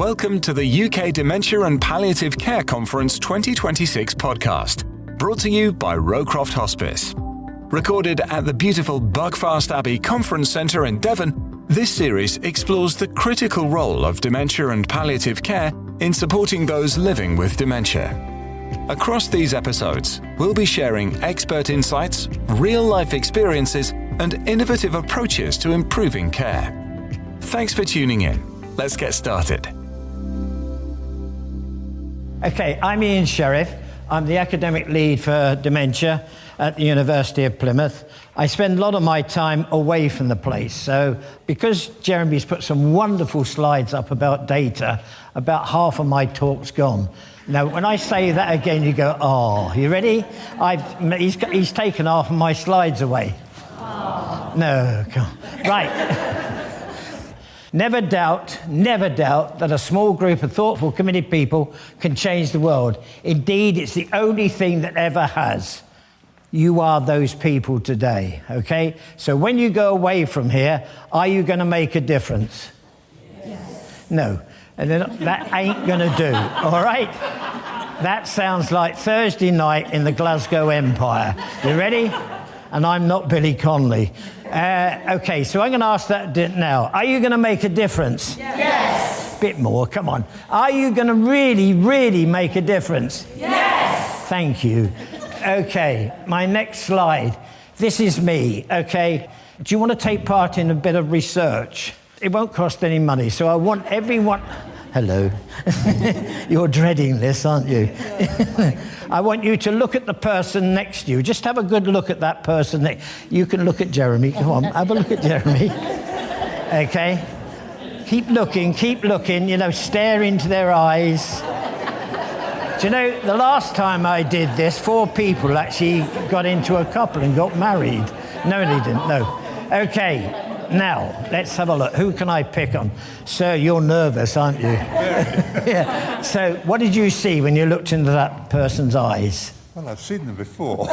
Welcome to the UK Dementia and Palliative Care Conference 2026 podcast, brought to you by Rowcroft Hospice. Recorded at the beautiful Buckfast Abbey Conference Centre in Devon, this series explores the critical role of dementia and palliative care in supporting those living with dementia. Across these episodes, we'll be sharing expert insights, real-life experiences, and innovative approaches to improving care. Thanks for tuning in. Let's get started. Okay, I'm Sherriff. I'm the academic lead for dementia at the University of Plymouth. I spend a lot of my time away from the place. So because Jeremy's put some wonderful slides up about data, about half of my talk's gone. Now, when I say that again, you go, oh, you ready? He's taken half of my slides away. Oh. No, come on. Right. Never doubt that a small group of thoughtful, committed people can change the world. Indeed, it's the only thing that ever has. You are those people today, okay? So when you go away from here, are you going to make a difference? Yes. No. And then that ain't going to do, all right? That sounds like Thursday night in the Glasgow Empire. You ready? And I'm not Billy Connolly. Okay, so I'm going to ask that now. Are you going to make a difference? Yes. Bit more, come on. Are you going to really, really make a difference? Yes. Thank you. Okay, my next slide. This is me, okay? Do you want to take part in a bit of research? It won't cost any money, so I want everyone... Hello. You're dreading this, aren't you? I want you to look at the person next to you. Just have a good look at that person. You can look at Jeremy. Come on, have a look at Jeremy. Okay? Keep looking, stare into their eyes. Do you know, the last time I did this, 4 people actually got into a couple and got married. No, they didn't, no. Okay. Now, let's have a look. Who can I pick on? Sir, you're nervous, aren't you? Yeah. So, what did you see when you looked into that person's eyes? Well, I've seen them before. Do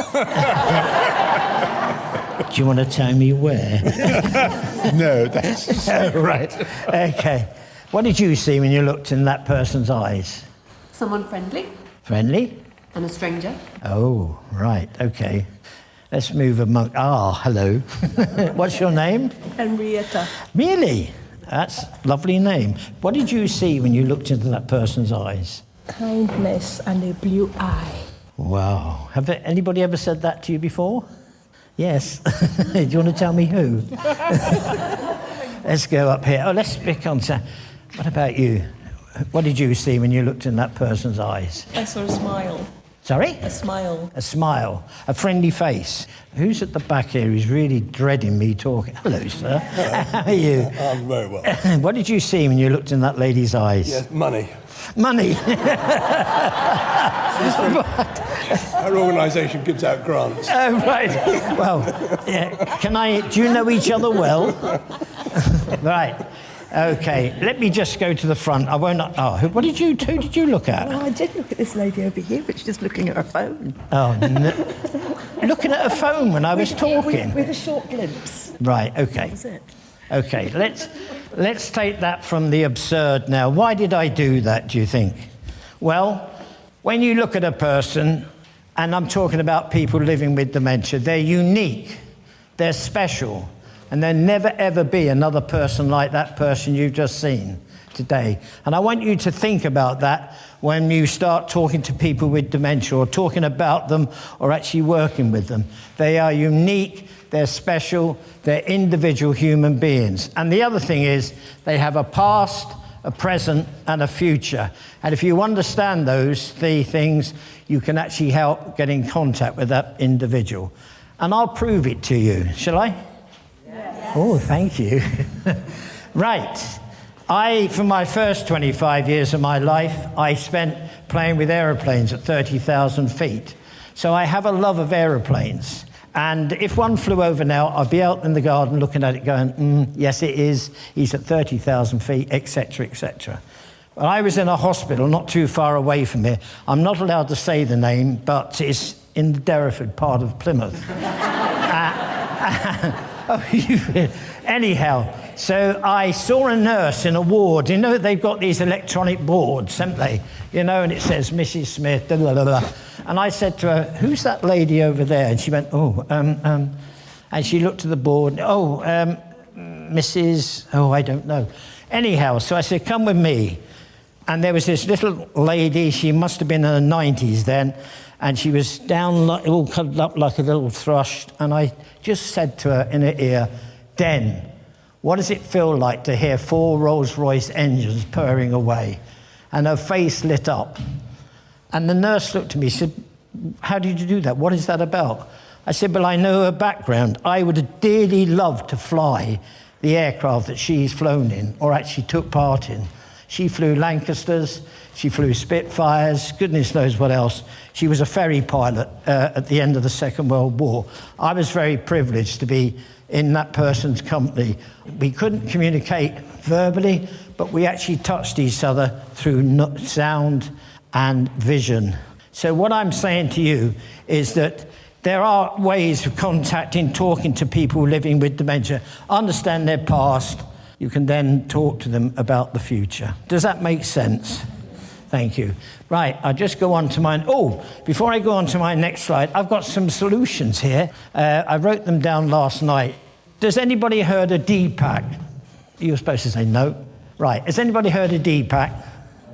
you want to tell me where? No, that's... Oh, right. Okay. What did you see when you looked in that person's eyes? Someone friendly. Friendly? And a stranger. Oh, right. Okay. Let's move among... hello. What's your name? Henrietta. Really? That's a lovely name. What did you see when you looked into that person's eyes? Kindness and a blue eye. Wow. Anybody ever said that to you before? Yes. Do you want to tell me who? Let's go up here. Oh, let's pick on... What about you? What did you see when you looked in that person's eyes? I saw a smile. Sorry? A smile. A smile. A friendly face. Who's at the back here who's really dreading me talking? Hello, sir. How are you? I'm very well. What did you see when you looked in that lady's eyes? Yes, money. Money. Our organisation gives out grants. Oh, right. Well, yeah. Do you know each other well? Right. Okay, let me just go to the front. I won't... who did you look at? Oh, I did look at this lady over here, but she's just looking at her phone. Oh, no. Looking at her phone when I was talking? With a short glimpse. Right, okay. That was it. Okay, let's take that from the absurd now. Why did I do that, do you think? Well, when you look at a person, and I'm talking about people living with dementia, they're unique, they're special, and there'll never, ever be another person like that person you've just seen today. And I want you to think about that when you start talking to people with dementia or talking about them or actually working with them. They are unique, they're special, they're individual human beings. And the other thing is they have a past, a present, and a future. And if you understand those 3 things, you can actually help get in contact with that individual. And I'll prove it to you. Shall I? Oh, thank you. Right. For my first 25 years of my life, I spent playing with aeroplanes at 30,000 feet. So I have a love of aeroplanes. And if one flew over now, I'd be out in the garden looking at it going, yes, it is. He's at 30,000 feet, etc., etc. Well, I was in a hospital not too far away from here. I'm not allowed to say the name, but it's in the Sherriff part of Plymouth. Anyhow, So I saw a nurse in a ward. You know, they've got these electronic boards, haven't they? You know, and it says Mrs. Smith, blah, blah, blah. And I said to her, who's that lady over there? And she went, and she looked at the board, Mrs. I don't know. Anyhow, so I said, come with me. And there was this little lady, she must have been in her 90s then, and she was down, all cuddled up like a little thrush. And I just said to her in her ear, Den, what does it feel like to hear 4 Rolls-Royce engines purring away? And her face lit up. And the nurse looked at me, said, how did you do that? What is that about? I said, well, I know her background. I would have dearly loved to fly the aircraft that she's flown in, or actually took part in. She flew Lancasters, she flew Spitfires, goodness knows what else. She was a ferry pilot at the end of the Second World War. I was very privileged to be in that person's company. We couldn't communicate verbally, but we actually touched each other through sound and vision. So what I'm saying to you is that there are ways of contacting, talking to people living with dementia, understand their past. You can then talk to them about the future. Does that make sense? Thank you. Right, I'll just go on to mine. Before I go on to my next slide, I've got some solutions here. I wrote them down last night. Does anybody heard of DPAC? You were supposed to say no. Right, has anybody heard of DPAC?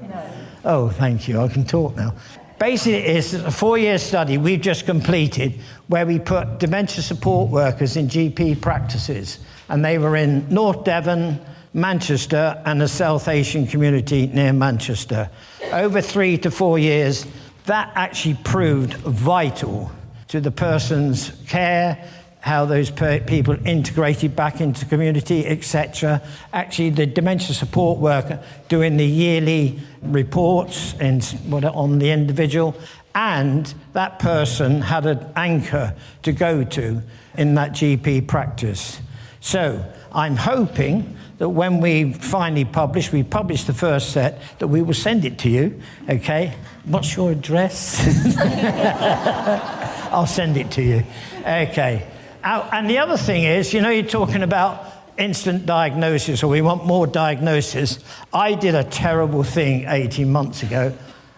No. Oh, thank you, I can talk now. Basically, it's a 4-year study we've just completed where we put dementia support workers in GP practices. And they were in North Devon, Manchester, and the South Asian community near Manchester. Over 3 to 4 years, that actually proved vital to the person's care, how those people integrated back into community, etc. Actually, the dementia support worker doing the yearly reports on the individual, and that person had an anchor to go to in that GP practice. So I'm hoping that when we finally publish the first set, that we will send it to you, okay? What's your address? I'll send it to you, okay. And the other thing is, you're talking about instant diagnosis, or we want more diagnosis. I did a terrible thing 18 months ago.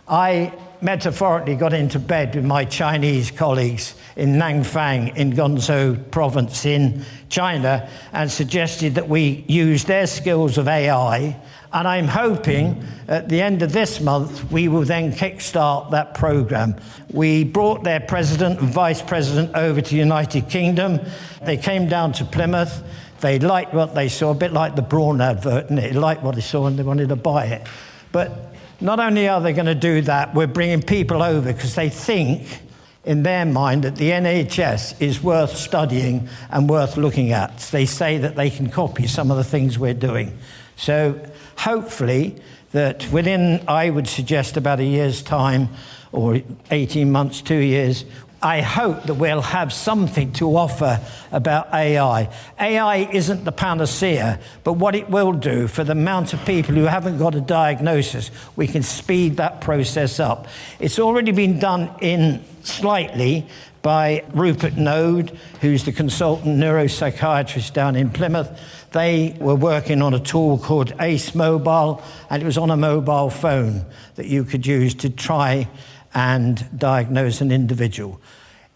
I metaphorically got into bed with my Chinese colleagues in Nangfang in Guangzhou province in China and suggested that we use their skills of AI. And I'm hoping at the end of this month, we will then kickstart that program. We brought their president and vice president over to the United Kingdom. They came down to Plymouth. They liked what they saw, a bit like the Braun advert, and they liked what they saw and they wanted to buy it. But not only are they going to do that, we're bringing people over because they think in their mind that the NHS is worth studying and worth looking at. They say that they can copy some of the things we're doing. So hopefully that within, I would suggest about a year's time, or 18 months, 2 years, I hope that we'll have something to offer about AI. AI isn't the panacea, but what it will do for the amount of people who haven't got a diagnosis, we can speed that process up. It's already been done in slightly by Rupert Node, who's the consultant neuropsychiatrist down in Plymouth. They were working on a tool called Ace Mobile, and it was on a mobile phone that you could use to try and diagnose an individual.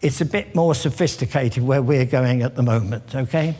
It's a bit more sophisticated where we're going at the moment, okay?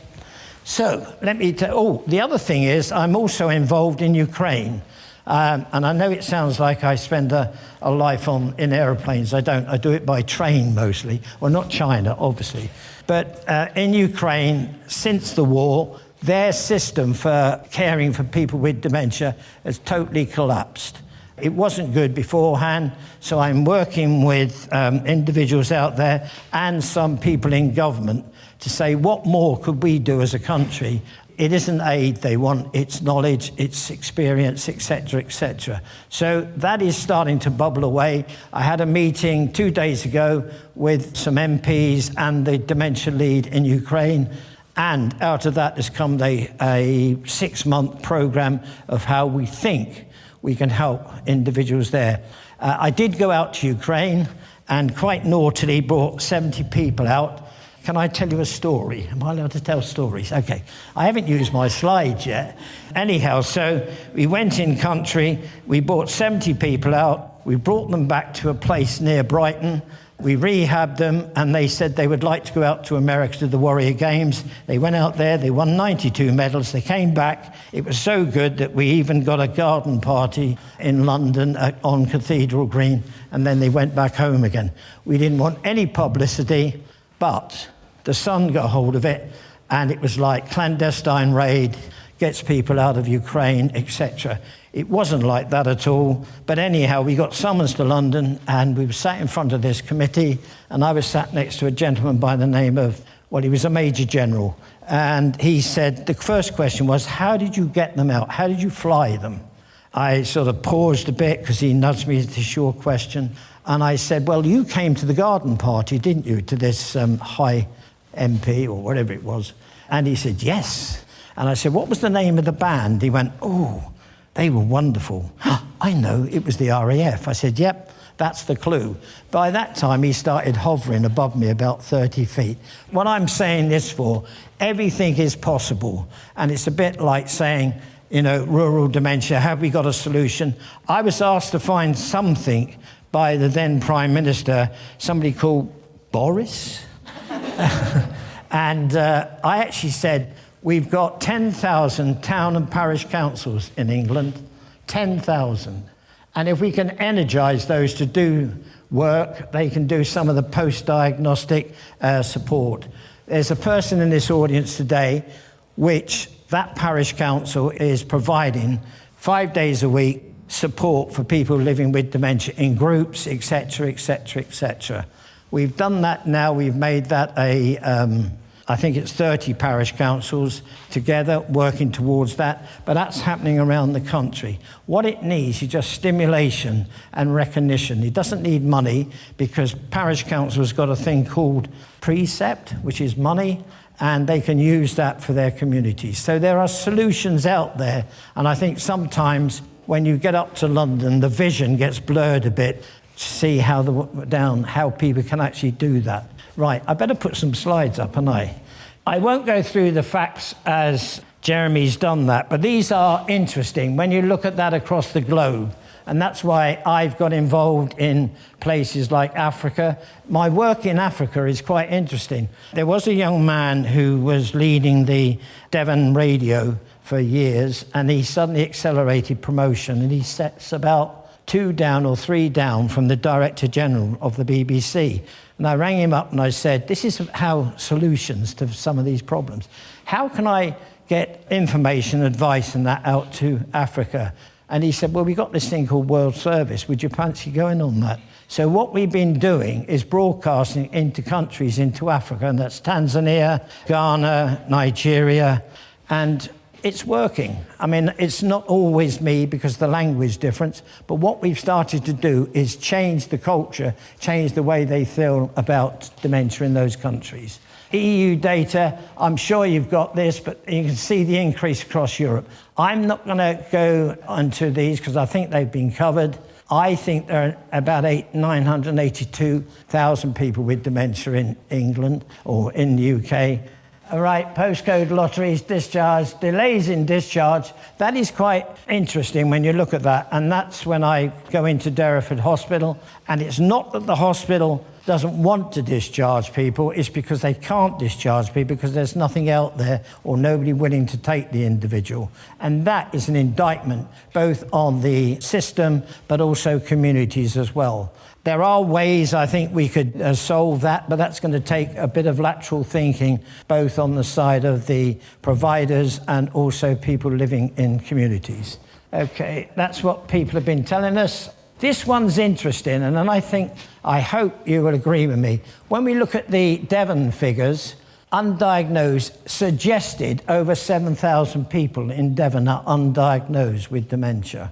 So let me tell, the other thing is I'm also involved in Ukraine. And I know it sounds like I spend a life in aeroplanes. I don't. I do it by train mostly. Well, not China, obviously. But in Ukraine, since the war, their system for caring for people with dementia has totally collapsed. It wasn't good beforehand, so I'm working with individuals out there and some people in government to say, what more could we do as a country? It isn't aid they want, it's knowledge, it's experience, etc., etc. So that is starting to bubble away. I had a meeting 2 days ago with some MPs and the dementia lead in Ukraine, and out of that has come a 6-month program of how we think we can help individuals there. I did go out to Ukraine and quite naughtily brought 70 people out. Can I tell you a story? Am I allowed to tell stories? Okay. I haven't used my slides yet. Anyhow, so we went in country, we brought 70 people out, we brought them back to a place near Brighton, we rehabbed them, and they said they would like to go out to America to the Warrior Games. They went out there, they won 92 medals, they came back. It was so good that we even got a garden party in London on Cathedral Green, and then they went back home again. We didn't want any publicity, but the Sun got hold of it, and it was like clandestine raid, gets people out of Ukraine, etc. It wasn't like that at all. But anyhow, we got summons to London, and we were sat in front of this committee, and I was sat next to a gentleman by the name of, well, he was a Major General. And he said, the first question was, how did you get them out? How did you fly them? I sort of paused a bit because he nudged me to your question. And I said, well, you came to the garden party, didn't you, to this high MP or whatever it was? And he said, yes. And I said, what was the name of the band? He went, oh, they were wonderful. I know, it was the RAF. I said, yep, that's the clue. By that time, he started hovering above me about 30 feet. What I'm saying this for, everything is possible. And it's a bit like saying, you know, rural dementia, have we got a solution? I was asked to find something by the then Prime Minister, somebody called Boris. And I actually said, we've got 10,000 town and parish councils in England, 10,000. And if we can energise those to do work, they can do some of the post-diagnostic support. There's a person in this audience today which that parish council is providing 5 days a week support for people living with dementia in groups, etc., etc., etc. We've done that now. We've made that I think it's 30 parish councils together working towards that, but that's happening around the country. What it needs is just stimulation and recognition. It doesn't need money because parish councils got a thing called precept, which is money, and they can use that for their communities. So there are solutions out there, and I think sometimes when you get up to London, the vision gets blurred a bit to see how people can actually do that. Right, I better put some slides up, haven't I? I won't go through the facts as Jeremy's done that, but these are interesting when you look at that across the globe. And that's why I've got involved in places like Africa. My work in Africa is quite interesting. There was a young man who was leading the Devon radio for years, and he suddenly accelerated promotion, and he sets about 2 down or 3 down from the Director General of the BBC. And I rang him up and I said, this is how solutions to some of these problems. How can I get information, advice and that out to Africa? And he said, well, we got this thing called World Service. Would you fancy going on that? So what we've been doing is broadcasting into countries, into Africa, and that's Tanzania, Ghana, Nigeria, and it's working. I mean, it's not always me because the language difference, but what we've started to do is change the culture, change the way they feel about dementia in those countries. EU data, I'm sure you've got this, but you can see the increase across Europe. I'm not going to go onto these because I think they've been covered. I think there are about 982,000 people with dementia in England or in the UK. All right, postcode lotteries, discharge, delays in discharge. That is quite interesting when you look at that. And that's when I go into Derriford Hospital. And it's not that the hospital doesn't want to discharge people, it's because they can't discharge people because there's nothing out there or nobody willing to take the individual. And that is an indictment both on the system but also communities as well. There are ways I think we could solve that, but that's going to take a bit of lateral thinking, both on the side of the providers and also people living in communities. Okay, that's what people have been telling us. This one's interesting, and I hope you will agree with me. When we look at the Devon figures, undiagnosed, suggested over 7,000 people in Devon are undiagnosed with dementia.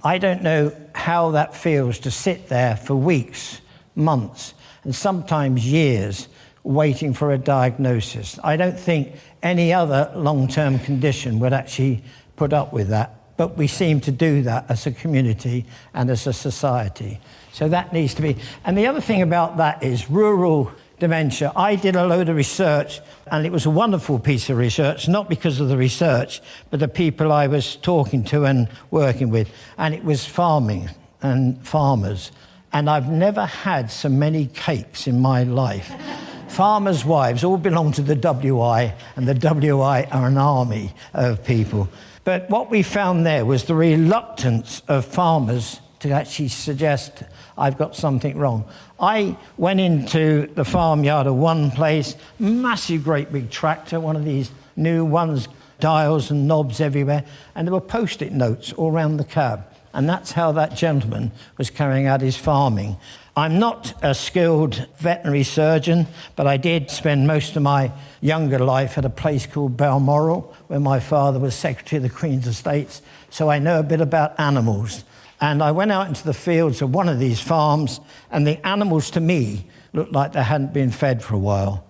I don't know how that feels to sit there for weeks, months, and sometimes years waiting for a diagnosis. I don't think any other long-term condition would actually put up with that, but we seem to do that as a community and as a society. So that needs to be. And the other thing about that is rural dementia, I did a load of research, and it was a wonderful piece of research, not because of the research, but the people I was talking to and working with. And it was farming and farmers. And I've never had so many cakes in my life. Farmers' wives all belong to the WI, and the WI are an army of people. But what we found there was the reluctance of farmers to actually suggest I've got something wrong. I went into the farmyard of one place, massive, great big tractor, one of these new ones, dials and knobs everywhere, and there were post-it notes all around the cab. And that's how that gentleman was carrying out his farming. I'm not a skilled veterinary surgeon, but I did spend most of my younger life at a place called Balmoral, where my father was Secretary of the Queen's Estates, so I know a bit about animals. And I went out into the fields of one of these farms, and the animals to me looked like they hadn't been fed for a while.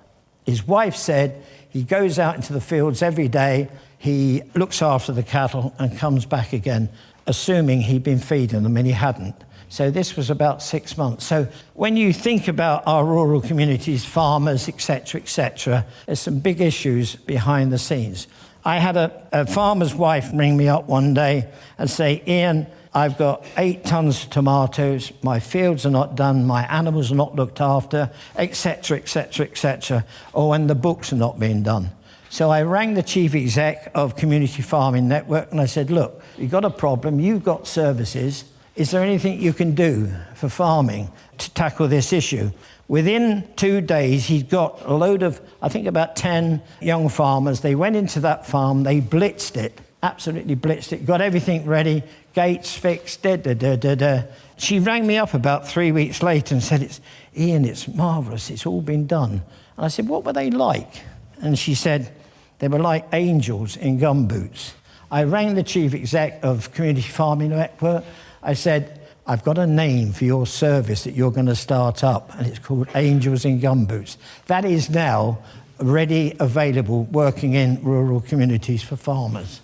His wife said he goes out into the fields every day, he looks after the cattle and comes back again, assuming he'd been feeding them, and he hadn't. So this was about 6 months. So when you think about our rural communities, farmers, etc., there's some big issues behind the scenes. I had a farmer's wife ring me up one day and say, Ian, I've got 8 tons of tomatoes, my fields are not done, my animals are not looked after, etc., or when the books are not being done. So I rang the chief exec of Community Farming Network and I said, look, you've got a problem, you've got services, is there anything you can do for farming to tackle this issue? Within 2 days, he'd got a load of, I think about 10 young farmers. They went into that farm, they blitzed it, absolutely blitzed it, got everything ready, gates fixed, She rang me up about 3 weeks later and said, Ian, it's marvellous, it's all been done. And I said, what were they like? And she said, they were like angels in gumboots. I rang the chief exec of Community Farming Network. I said, I've got a name for your service that you're going to start up, and it's called Angels in Gumboots. That is now ready, available, working in rural communities for farmers.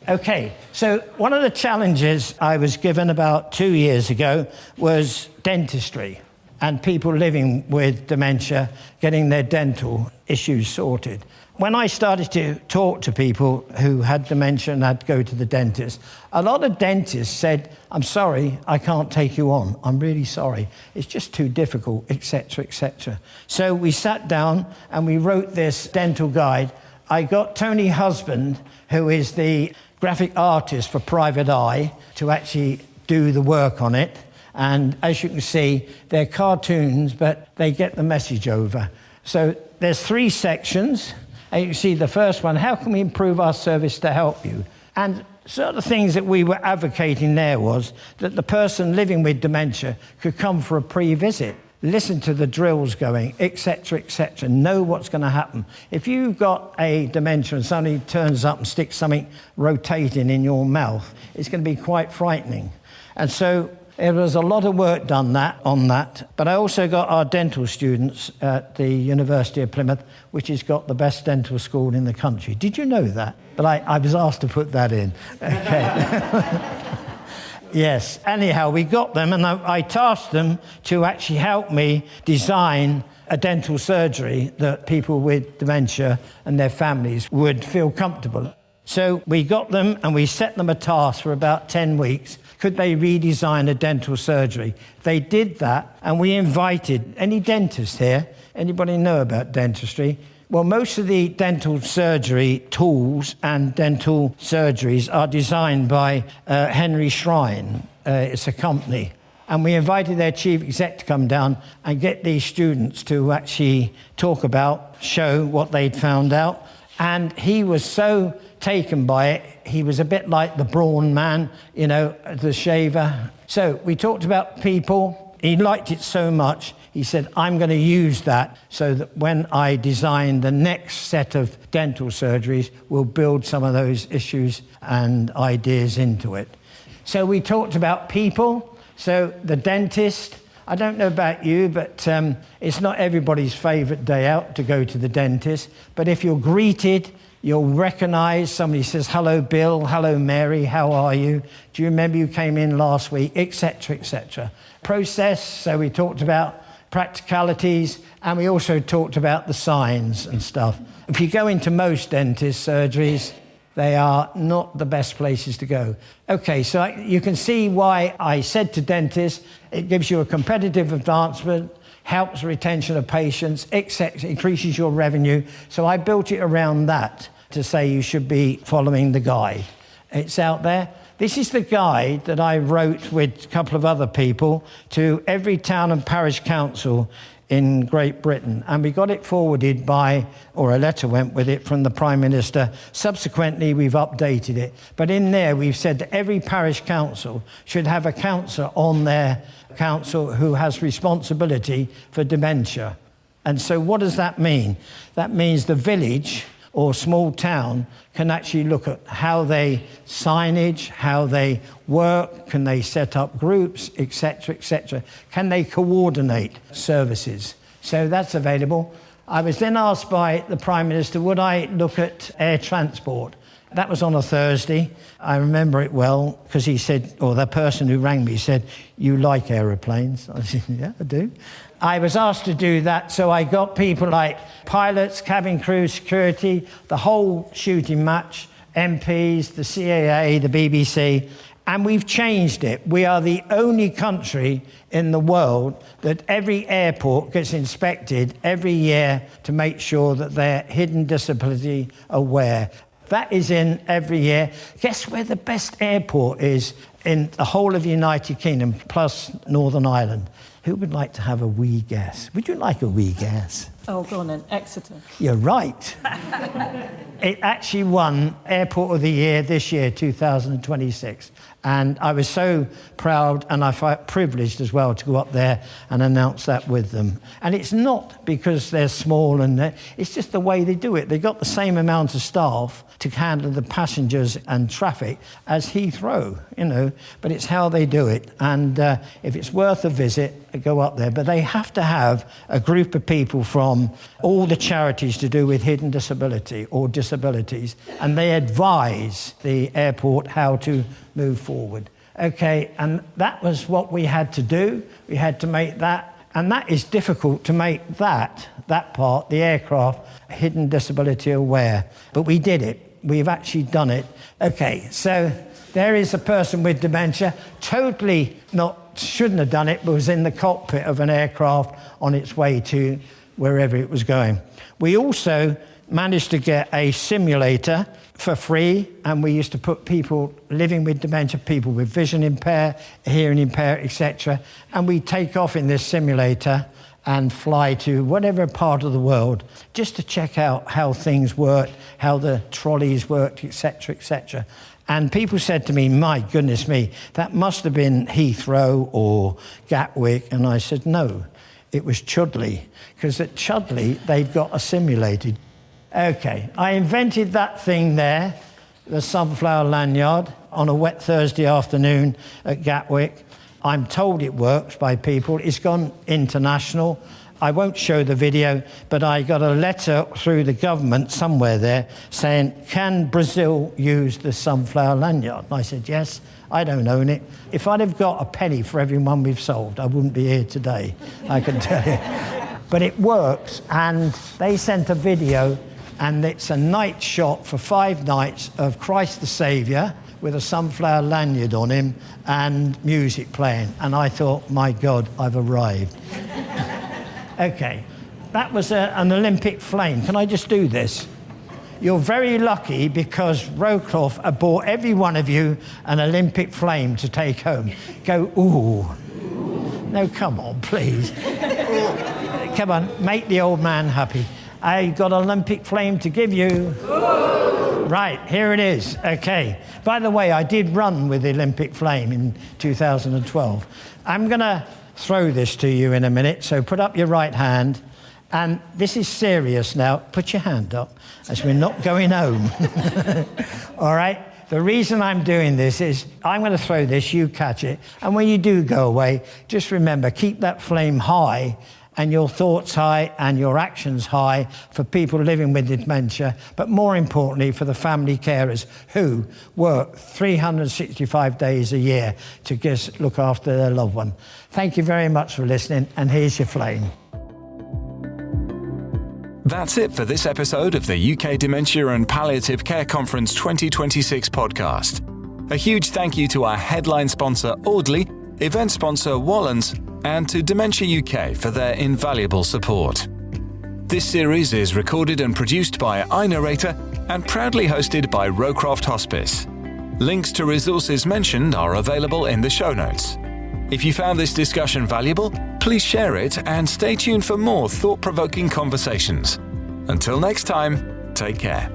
Okay, so one of the challenges I was given about 2 years ago was dentistry and people living with dementia getting their dental issues sorted. When I started to talk to people who had dementia and had to go to the dentist, a lot of dentists said, I'm sorry, I can't take you on. I'm really sorry. It's just too difficult, etc. So we sat down and we wrote this dental guide. I got Tony Husband, who is the graphic artist for Private Eye, to actually do the work on it. And as you can see, they're cartoons, but they get the message over. So there's 3 sections. And you can see the first one, how can we improve our service to help you? And sort of the things that we were advocating there was that the person living with dementia could come for a pre-visit, listen to the drills going, etc., know what's going to happen. If you've got a dementia and somebody turns up and sticks something rotating in your mouth, it's going to be quite frightening. And so there was a lot of work done on that, but I also got our dental students at the University of Plymouth, which has got the best dental school in the country. Did you know that? But I was asked to put that in. Okay. Yes, anyhow, we got them, and I tasked them to actually help me design a dental surgery that people with dementia and their families would feel comfortable. So we got them and we set them a task for about 10 weeks. Could they redesign a dental surgery? They did that, and we invited any dentist here. Anybody know about dentistry? Well, most of the dental surgery tools and dental surgeries are designed by Henry Shrine. It's a company. And we invited their chief exec to come down and get these students to actually talk about, show what they'd found out. And he was so taken by it. He was a bit like the Brawn Man, you know, the shaver. So we talked about people. He liked it so much, he said, I'm going to use that so that when I design the next set of dental surgeries, we'll build some of those issues and ideas into it. So we talked about people. So the dentist, I don't know about you, but it's not everybody's favourite day out to go to the dentist. But if you're greeted, you'll recognise somebody says, hello, Bill, hello, Mary, how are you? Do you remember you came in last week, etc. Process, so we talked about practicalities, and we also talked about the signs and stuff. If you go into most dentist surgeries, they are not the best places to go. Okay, so you can see why I said to dentists, it gives you a competitive advancement, helps retention of patients, increases your revenue. So I built it around that to say you should be following the guide. It's out there. This is the guide that I wrote with a couple of other people to every town and parish council in Great Britain, and we got it forwarded by, or a letter went with it from the Prime Minister. Subsequently, we've updated it. But in there, we've said that every parish council should have a counsellor on their council who has responsibility for dementia. And so what does that mean? That means the village or small town can actually look at how they signage, how they work, can they set up groups, etc., etc. Can they coordinate services? So that's available. I was then asked by the Prime Minister, would I look at air transport? That was on a Thursday. I remember it well because he said, or the person who rang me said, you like aeroplanes? I said, yeah, I do. I was asked to do that, so I got people like pilots, cabin crew, security, the whole shooting match, MPs, the CAA, the BBC, and we've changed it. We are the only country in the world that every airport gets inspected every year to make sure that they're hidden disability aware. That is in every year. Guess where the best airport is in the whole of the United Kingdom, plus Northern Ireland? Who would like to have a wee guess? Would you like a wee guess? Oh, go on then. Exeter. You're right. It actually won Airport of the Year this year, 2026. And I was so proud and I felt privileged as well to go up there and announce that with them. And it's not because they're small it's just the way they do it. They've got the same amount of staff to handle the passengers and traffic as Heathrow, but it's how they do it. And if it's worth a visit, go up there. But they have to have a group of people from all the charities to do with hidden disability or disabilities, and they advise the airport how to move forward. Okay, and that was what we had to do. We had to make that, and that is difficult to make that part, the aircraft, hidden disability aware. But we did it. We've actually done it. Okay, so there is a person with dementia, totally shouldn't have done it, but was in the cockpit of an aircraft on its way to wherever it was going. We also managed to get a simulator for free, and we used to put people living with dementia, people with vision impaired, hearing impaired, etc., and we take off in this simulator and fly to whatever part of the world just to check out how things worked, how the trolleys worked, etc., etc. And people said to me, my goodness me, that must have been Heathrow or Gatwick. And I said, no, it was Chudley, because at Chudley, they've got a simulated. Okay, I invented that thing there, the sunflower lanyard, on a wet Thursday afternoon at Gatwick. I'm told it works by people. It's gone international. I won't show the video, but I got a letter through the government somewhere there saying, can Brazil use the sunflower lanyard? And I said, yes, I don't own it. If I'd have got a penny for every one we've sold, I wouldn't be here today, I can tell you. But it works, and they sent a video, and it's a night shot for 5 nights of Christ the Saviour with a sunflower lanyard on him and music playing. And I thought, my God, I've arrived. Okay, that was an Olympic flame. Can I just do this? You're very lucky because Rowcroft have bought every one of you an Olympic flame to take home. Go, ooh. No, come on, please. Come on, make the old man happy. I got an Olympic flame to give you. Right, here it is. Okay. By the way, I did run with the Olympic flame in 2012. I'm going to throw this to you in a minute, so put up your right hand. And this is serious now. Put your hand up, as we're not going home. All right? The reason I'm doing this is I'm going to throw this, you catch it, and when you do go away, just remember, keep that flame high and your thoughts high and your actions high for people living with dementia, but more importantly for the family carers who work 365 days a year to just look after their loved one. Thank you very much for listening, and here's your flame. That's it for this episode of the UK Dementia and Palliative Care Conference 2026 podcast. A huge thank you to our headline sponsor Audley, event sponsor Wallens, and to Dementia UK for their invaluable support. This series is recorded and produced by iNarrator and proudly hosted by Rowcroft Hospice. Links to resources mentioned are available in the show notes. If you found this discussion valuable, please share it and stay tuned for more thought-provoking conversations. Until next time, take care.